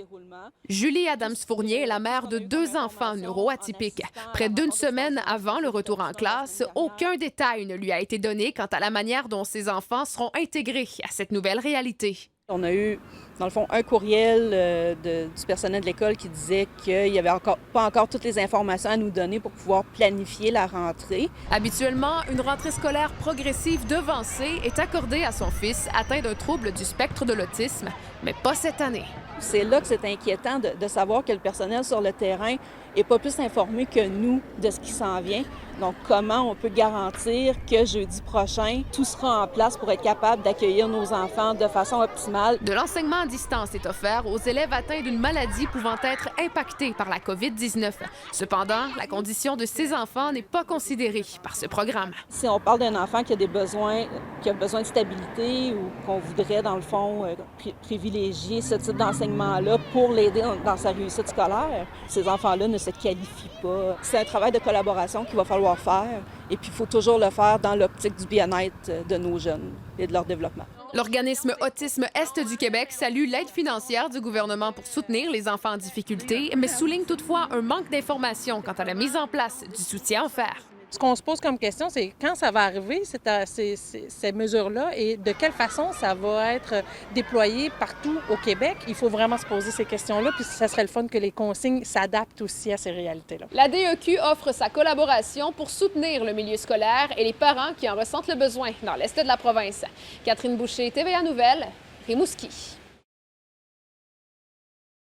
déroulement. Julie Adams-Fournier est la mère de 2 enfants neuroatypiques. Près d'une semaine avant le retour en classe, aucun détail ne lui a été donné quant à la manière dont ses enfants seront intégrés à cette nouvelle réalité. On a eu, dans le fond, un courriel du personnel de l'école qui disait qu'il n'y avait pas encore toutes les informations à nous donner pour pouvoir planifier la rentrée. Habituellement, une rentrée scolaire progressive devancée est accordée à son fils atteint d'un trouble du spectre de l'autisme, mais pas cette année. C'est là que c'est inquiétant de savoir que le personnel sur le terrain n'est pas plus informé que nous de ce qui s'en vient. Donc, comment on peut garantir que jeudi prochain, tout sera en place pour être capable d'accueillir nos enfants de façon optimale? De l'enseignement à distance est offert aux élèves atteints d'une maladie pouvant être impactés par la COVID-19. Cependant, la condition de ces enfants n'est pas considérée par ce programme. Si on parle d'un enfant qui a besoin de stabilité ou qu'on voudrait, dans le fond, privilégier ce type d'enseignement-là pour l'aider dans sa réussite scolaire, ces enfants-là ne se qualifient pas. C'est un travail de collaboration qu'il va falloir faire. Et puis, il faut toujours le faire dans l'optique du bien-être de nos jeunes et de leur développement. L'organisme Autisme Est du Québec salue l'aide financière du gouvernement pour soutenir les enfants en difficulté, mais souligne toutefois un manque d'informations quant à la mise en place du soutien offert. Ce qu'on se pose comme question, c'est quand ça va arriver, ces mesures-là, et de quelle façon ça va être déployé partout au Québec. Il faut vraiment se poser ces questions-là, puis ça serait le fun que les consignes s'adaptent aussi à ces réalités-là. La DEQ offre sa collaboration pour soutenir le milieu scolaire et les parents qui en ressentent le besoin dans l'est de la province. Catherine Boucher, TVA Nouvelles, Rimouski.